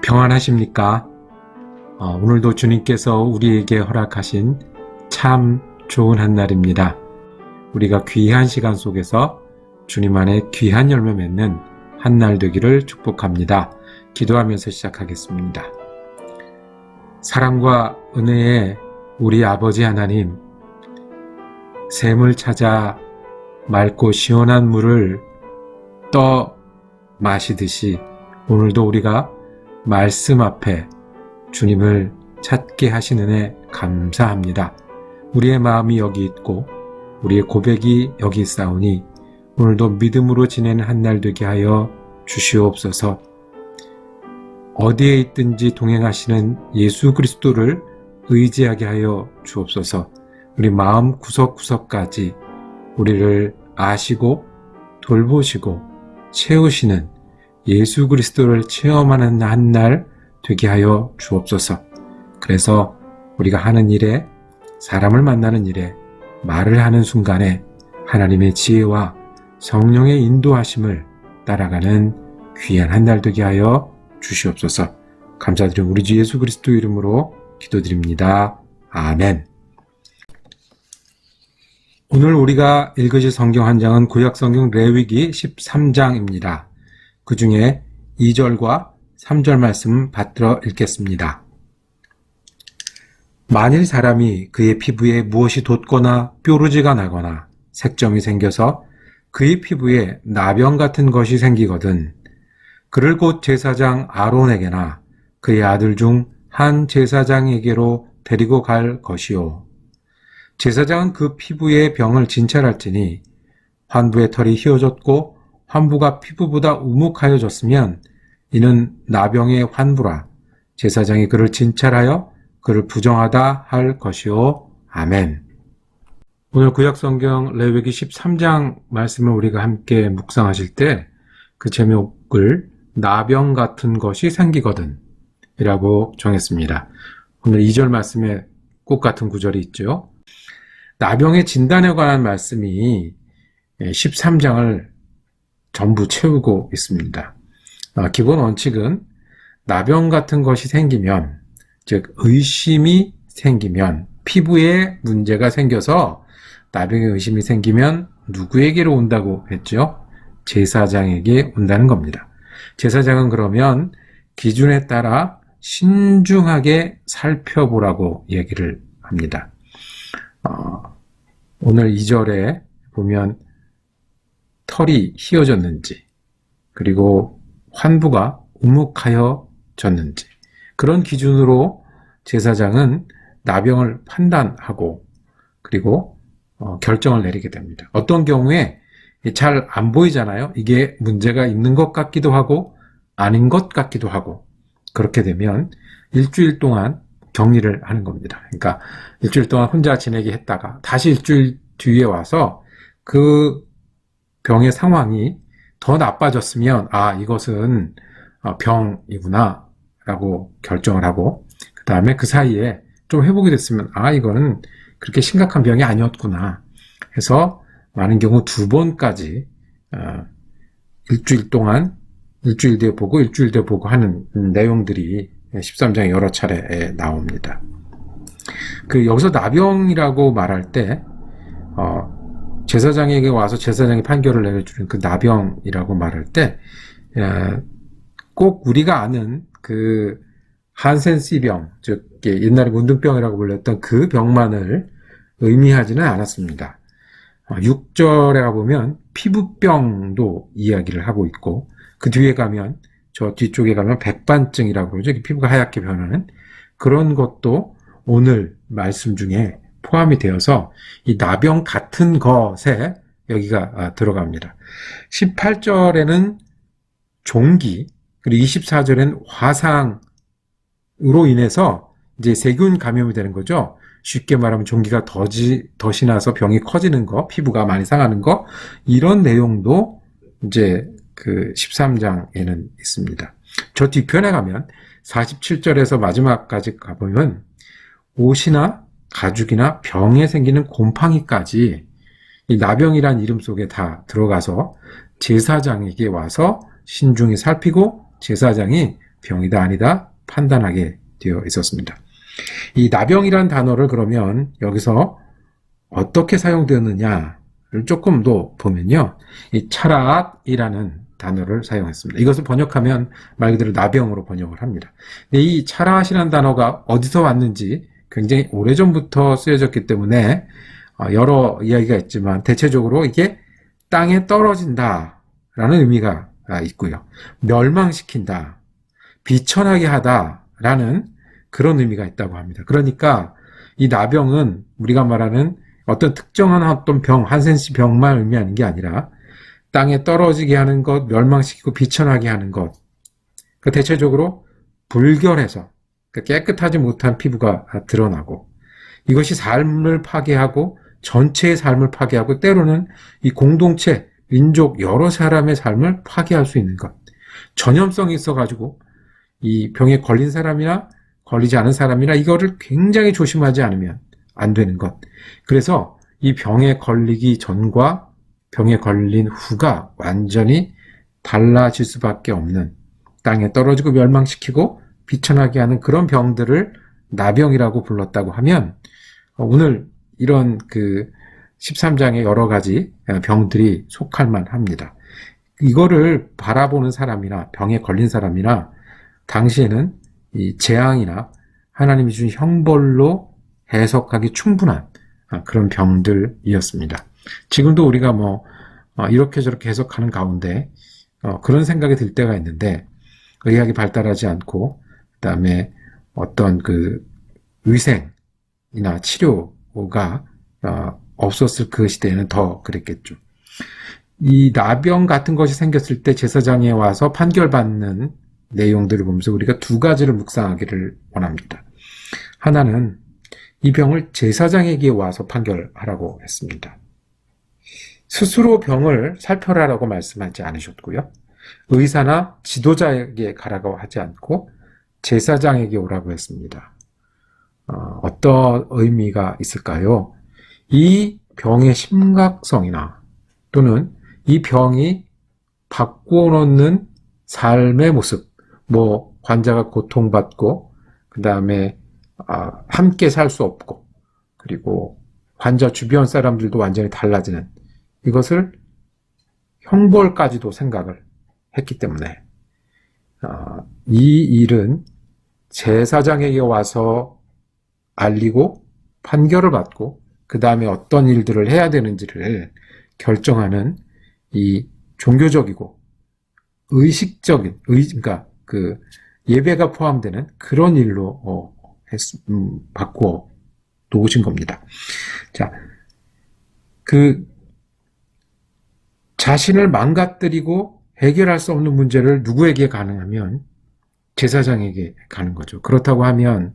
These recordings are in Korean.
평안하십니까? 오늘도 주님께서 우리에게 허락하신 참 좋은 한날입니다. 우리가 귀한 시간 속에서 주님 안에 귀한 열매 맺는 한날 되기를 축복합니다. 기도하면서 시작하겠습니다. 사랑과 은혜의 우리 아버지 하나님, 샘을 찾아 맑고 시원한 물을 떠 마시듯이 오늘도 우리가 말씀 앞에 주님을 찾게 하시는 애 감사합니다. 우리의 마음이 여기 있고 우리의 고백이 여기 있사오니 오늘도 믿음으로 지내는 한날 되게 하여 주시옵소서. 어디에 있든지 동행하시는 예수 그리스도를 의지하게 하여 주옵소서. 우리 마음 구석구석까지 우리를 아시고 돌보시고 채우시는 예수 그리스도를 체험하는 한날 되게 하여 주옵소서. 그래서 우리가 하는 일에, 사람을 만나는 일에, 말을 하는 순간에 하나님의 지혜와 성령의 인도하심을 따라가는 귀한 한날 되게 하여 주시옵소서. 감사드리는 우리 주 예수 그리스도 이름으로 기도드립니다. 아멘. 오늘 우리가 읽으실 성경 한 장은 구약성경 레위기 13장입니다. 그 중에 2절과 3절 말씀 받들어 읽겠습니다. 만일 사람이 그의 피부에 무엇이 돋거나 뾰루지가 나거나 색점이 생겨서 그의 피부에 나병 같은 것이 생기거든 그를 곧 제사장 아론에게나 그의 아들 중 한 제사장에게로 데리고 갈 것이요. 제사장은 그 피부의 병을 진찰할지니 환부의 털이 휘어졌고 환부가 피부보다 우묵하여졌으면 이는 나병의 환부라. 제사장이 그를 진찰하여 그를 부정하다 할 것이요. 아멘. 오늘 구약성경 레위기 13장 말씀을 우리가 함께 묵상하실 때 그 제목을 나병 같은 것이 생기거든 이라고 정했습니다. 오늘 2절 말씀에 꼭 같은 구절이 있죠. 나병의 진단에 관한 말씀이 13장을 전부 채우고 있습니다. 기본 원칙은 나병 같은 것이 생기면, 즉 의심이 생기면, 피부에 문제가 생겨서 나병의 의심이 생기면 누구에게로 온다고 했죠? 제사장에게 온다는 겁니다. 제사장은 그러면 기준에 따라 신중하게 살펴보라고 얘기를 합니다. 오늘 2절에 보면 털이 휘어졌는지 그리고 환부가 우묵하여졌는지 그런 기준으로 제사장은 나병을 판단하고 그리고 결정을 내리게 됩니다. 어떤 경우에 잘 안 보이잖아요. 이게 문제가 있는 것 같기도 하고 아닌 것 같기도 하고 그렇게 되면 일주일 동안 격리를 하는 겁니다. 그러니까 일주일 동안 혼자 지내게 했다가 다시 일주일 뒤에 와서 그 병의 상황이 더 나빠졌으면 이것은 병이구나 라고 결정을 하고 그 다음에 그 사이에 좀 회복이 됐으면 이거는 그렇게 심각한 병이 아니었구나 해서 많은 경우 2번까지 일주일 동안 일주일 뒤에 보고 일주일 뒤에 보고 하는 내용들이 13장에 여러 차례 나옵니다. 여기서 나병이라고 말할 때 제사장에게 와서 제사장이 판결을 내려주는 그 나병이라고 말할 때 꼭 우리가 아는 그 한센시병, 즉 옛날에 문둥병이라고 불렸던 그 병만을 의미하지는 않았습니다. 6절에 가보면 피부병도 이야기를 하고 있고 그 뒤에 가면 저 뒤쪽에 가면 백반증이라고 그러죠. 피부가 하얗게 변하는 그런 것도 오늘 말씀 중에 포함이 되어서 이 나병 같은 것에 여기가 들어갑니다. 18절에는 종기 그리고 24절에는 화상으로 인해서 이제 세균 감염이 되는 거죠. 쉽게 말하면 종기가 덫이 나서 병이 커지는 거, 피부가 많이 상하는 거 이런 내용도 이제 그 13장에는 있습니다. 저 뒤편에 가면 47절에서 마지막까지 가보면 옷이나 가죽이나 병에 생기는 곰팡이까지 이 나병이란 이름 속에 다 들어가서 제사장에게 와서 신중히 살피고 제사장이 병이다 아니다 판단하게 되어 있었습니다. 이 나병이란 단어를 그러면 여기서 어떻게 사용되었느냐를 조금 더 보면요. 이 차라앗이라는 단어를 사용했습니다. 이것을 번역하면 말 그대로 나병으로 번역을 합니다. 근데 이 차라앗이라는 단어가 어디서 왔는지 굉장히 오래전부터 쓰여졌기 때문에 여러 이야기가 있지만 대체적으로 이게 땅에 떨어진다 라는 의미가 있고요. 멸망시킨다, 비천하게 하다 라는 그런 의미가 있다고 합니다. 그러니까 이 나병은 우리가 말하는 어떤 특정한 어떤 병, 한센시 병만 의미하는 게 아니라 땅에 떨어지게 하는 것, 멸망시키고 비천하게 하는 것. 대체적으로 불결해서 깨끗하지 못한 피부가 드러나고 이것이 삶을 파괴하고 전체의 삶을 파괴하고 때로는 이 공동체, 민족, 여러 사람의 삶을 파괴할 수 있는 것. 전염성이 있어가지고 이 병에 걸린 사람이나 걸리지 않은 사람이나 이거를 굉장히 조심하지 않으면 안 되는 것. 그래서 이 병에 걸리기 전과 병에 걸린 후가 완전히 달라질 수밖에 없는 땅에 떨어지고 멸망시키고 비천하게 하는 그런 병들을 나병이라고 불렀다고 하면 오늘 이런 그 13장의 여러 가지 병들이 속할 만합니다. 이거를 바라보는 사람이나 병에 걸린 사람이나 당시에는 이 재앙이나 하나님이 주신 형벌로 해석하기 충분한 그런 병들이었습니다. 지금도 우리가 이렇게 저렇게 해석하는 가운데 그런 생각이 들 때가 있는데 의학이 발달하지 않고 그다음에 어떤 그 위생이나 치료가 없었을 그 시대에는 더 그랬겠죠. 이 나병 같은 것이 생겼을 때 제사장에 와서 판결받는 내용들을 보면서 우리가 두 가지를 묵상하기를 원합니다. 하나는 이 병을 제사장에게 와서 판결하라고 했습니다. 스스로 병을 살펴라라고 말씀하지 않으셨고요. 의사나 지도자에게 가라고 하지 않고 제사장에게 오라고 했습니다. 어떤 의미가 있을까요? 이 병의 심각성이나 또는 이 병이 바꾸어 놓는 삶의 모습, 환자가 고통받고 그 다음에 함께 살 수 없고 그리고 환자 주변 사람들도 완전히 달라지는 이것을 형벌까지도 생각을 했기 때문에 이 일은 제사장에게 와서 알리고 판결을 받고 그 다음에 어떤 일들을 해야 되는지를 결정하는 이 종교적이고 의식적인 그러니까 그 예배가 포함되는 그런 일로 바꾸어 놓으신 겁니다. 자, 그 자신을 망가뜨리고 해결할 수 없는 문제를 누구에게 가능하면 제사장에게 가는 거죠. 그렇다고 하면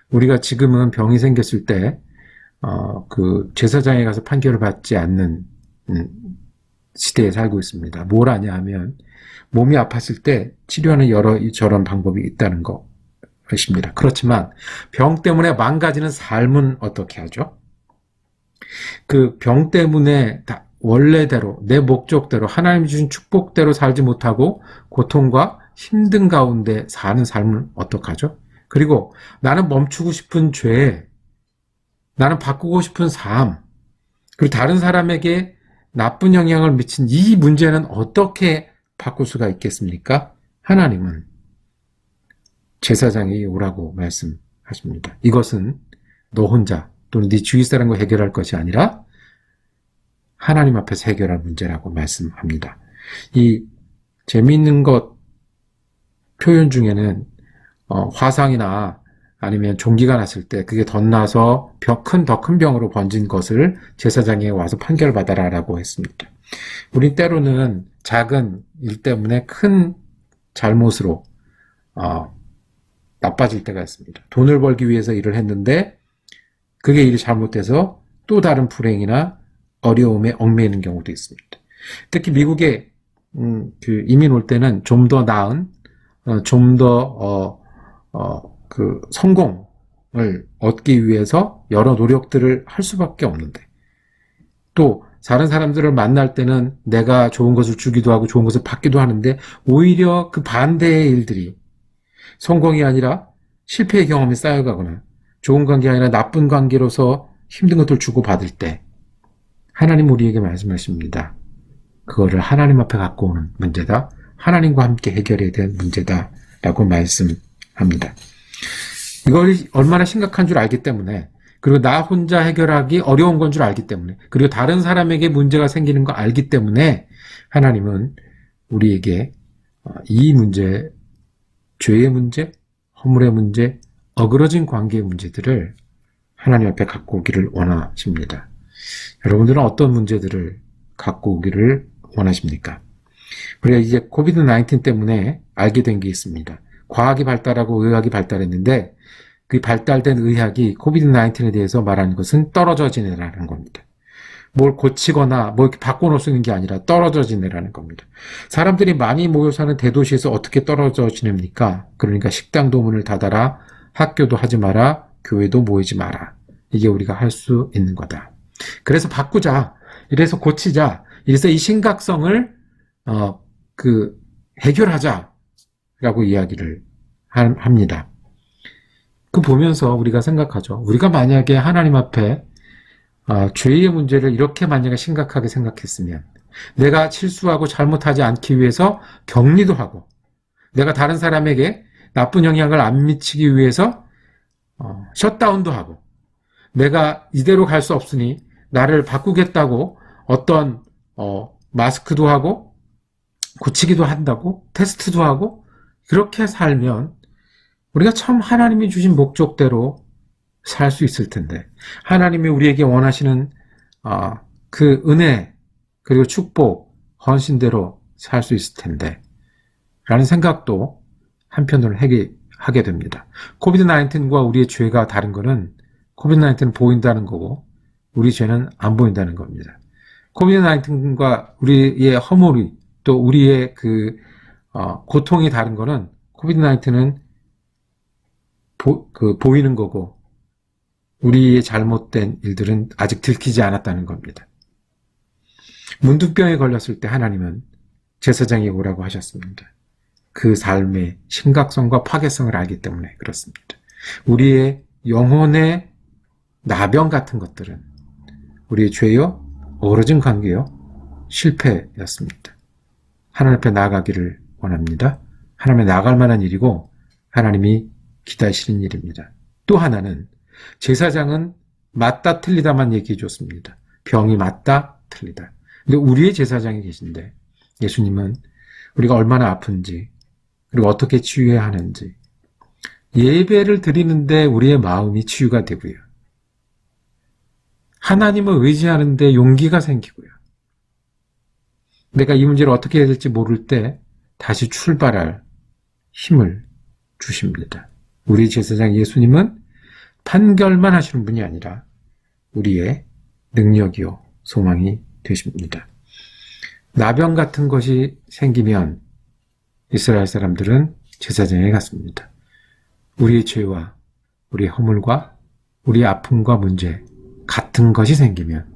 우리가 지금은 병이 생겼을 때 그 제사장에 가서 판결을 받지 않는 시대에 살고 있습니다. 뭘 하냐 하면 몸이 아팠을 때 치료하는 여러 저런 방법이 있다는 것입니다. 그렇지만 병 때문에 망가지는 삶은 어떻게 하죠? 그 병 때문에 원래대로 내 목적대로 하나님이 주신 축복대로 살지 못하고 고통과 힘든 가운데 사는 삶을 어떻게 하죠? 그리고 나는 멈추고 싶은 죄, 나는 바꾸고 싶은 삶, 그리고 다른 사람에게 나쁜 영향을 미친 이 문제는 어떻게 바꿀 수가 있겠습니까? 하나님은 제사장이 오라고 말씀하십니다. 이것은 너 혼자 또는 네 주위 사람과 해결할 것이 아니라 하나님 앞에서 해결할 문제라고 말씀합니다. 이 재미있는 것 표현 중에는 화상이나 아니면 종기가 났을 때 그게 덧나서 더 큰 병으로 번진 것을 제사장에 와서 판결을 받아라라고 했습니다. 우리 때로는 작은 일 때문에 큰 잘못으로 나빠질 때가 있습니다. 돈을 벌기 위해서 일을 했는데 그게 일이 잘못돼서 또 다른 불행이나 어려움에 얽매이는 경우도 있습니다. 특히 미국에 그 이민 올 때는 좀 더 나은, 좀 더 그 성공을 얻기 위해서 여러 노력들을 할 수밖에 없는데 또 다른 사람들을 만날 때는 내가 좋은 것을 주기도 하고 좋은 것을 받기도 하는데 오히려 그 반대의 일들이 성공이 아니라 실패의 경험이 쌓여가거나 좋은 관계 아니라 나쁜 관계로서 힘든 것들 주고받을 때 하나님 우리에게 말씀하십니다. 그거를 하나님 앞에 갖고 오는 문제다. 하나님과 함께 해결해야 될 문제다. 라고 말씀합니다. 이걸 얼마나 심각한 줄 알기 때문에, 그리고 나 혼자 해결하기 어려운 건 줄 알기 때문에, 그리고 다른 사람에게 문제가 생기는 거 알기 때문에 하나님은 우리에게 이 문제, 죄의 문제, 허물의 문제, 어그러진 관계의 문제들을 하나님 앞에 갖고 오기를 원하십니다. 여러분들은 어떤 문제들을 갖고 오기를 원하십니까? 우리가 이제 코비드-19 때문에 알게 된 게 있습니다. 과학이 발달하고 의학이 발달했는데 그 발달된 의학이 코비드-19에 대해서 말하는 것은 떨어져 지내라는 겁니다. 뭘 고치거나 뭘 이렇게 바꿔놓을 수 있는 게 아니라 떨어져 지내라는 겁니다. 사람들이 많이 모여 사는 대도시에서 어떻게 떨어져 지냅니까? 그러니까 식당도 문을 닫아라, 학교도 하지 마라, 교회도 모이지 마라. 이게 우리가 할 수 있는 거다. 그래서 바꾸자. 이래서 고치자. 이래서 이 심각성을 해결하자라고 이야기를 합니다. 그 보면서 우리가 생각하죠. 우리가 만약에 하나님 앞에 죄의 문제를 이렇게 만약에 심각하게 생각했으면, 내가 실수하고 잘못하지 않기 위해서 격리도 하고, 내가 다른 사람에게 나쁜 영향을 안 미치기 위해서 셧다운도 하고, 내가 이대로 갈 수 없으니 나를 바꾸겠다고 어떤 마스크도 하고 고치기도 한다고 테스트도 하고, 그렇게 살면 우리가 참 하나님이 주신 목적대로 살 수 있을 텐데, 하나님이 우리에게 원하시는 그 은혜 그리고 축복, 헌신대로 살 수 있을 텐데 라는 생각도 한편으로 하게 됩니다. 코비드-19과 우리의 죄가 다른 거는, 코비드-19는 보인다는 거고 우리 죄는 안 보인다는 겁니다. 코비드-19과 우리의 허물이, 또 우리의 고통이 다른 거는, 코비드-19는 보이는 거고 우리의 잘못된 일들은 아직 들키지 않았다는 겁니다. 문둥병에 걸렸을 때 하나님은 제사장이 오라고 하셨습니다. 그 삶의 심각성과 파괴성을 알기 때문에 그렇습니다. 우리의 영혼의 나병 같은 것들은 우리의 죄요, 어그러진 관계요, 실패였습니다. 하나님 앞에 나아가기를 원합니다. 하나님에 나아갈 만한 일이고 하나님이 기다리시는 일입니다. 또 하나는, 제사장은 맞다 틀리다만 얘기해 줬습니다. 병이 맞다 틀리다. 근데 우리의 제사장이 계신데 예수님은 우리가 얼마나 아픈지, 그리고 어떻게 치유해야 하는지, 예배를 드리는데 우리의 마음이 치유가 되고요, 하나님을 의지하는데 용기가 생기고요, 내가 이 문제를 어떻게 해야 될지 모를 때 다시 출발할 힘을 주십니다. 우리 제사장 예수님은 판결만 하시는 분이 아니라 우리의 능력이요 소망이 되십니다. 나병 같은 것이 생기면 이스라엘 사람들은 제사장에 갔습니다. 우리의 죄와 우리의 허물과 우리의 아픔과 문제 같은 것이 생기면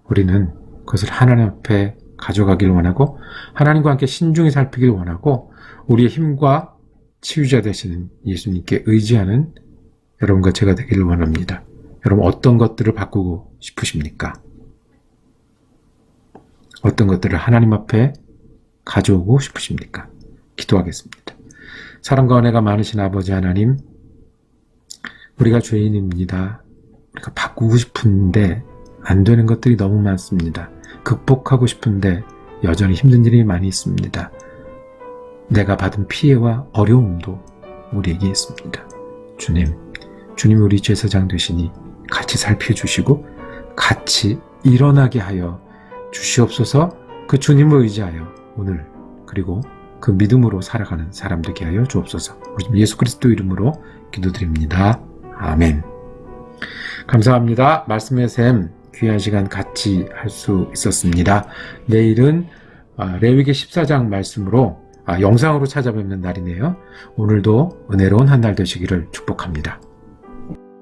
우리는 그것을 하나님 앞에 가져가기를 원하고, 하나님과 함께 신중히 살피기를 원하고, 우리의 힘과 치유자 되시는 예수님께 의지하는 여러분과 제가 되기를 원합니다. 여러분, 어떤 것들을 바꾸고 싶으십니까? 어떤 것들을 하나님 앞에 가져오고 싶으십니까? 기도하겠습니다. 사랑과 은혜가 많으신 아버지 하나님, 우리가 죄인입니다. 우리가 바꾸고 싶은데 안 되는 것들이 너무 많습니다. 극복하고 싶은데 여전히 힘든 일이 많이 있습니다. 내가 받은 피해와 어려움도 우리에게 있습니다. 주님 우리 제사장 되시니 같이 살펴주시고 같이 일어나게 하여 주시옵소서. 그 주님을 의지하여 오늘 그리고 그 믿음으로 살아가는 사람 되게 하여 주옵소서. 우리 예수 그리스도 이름으로 기도드립니다. 아멘. 감사합니다. 말씀의 샘 귀한 시간 같이 할 수 있었습니다. 내일은 레위기 14장 말씀으로 영상으로 찾아뵙는 날이네요. 오늘도 은혜로운 한 날 되시기를 축복합니다.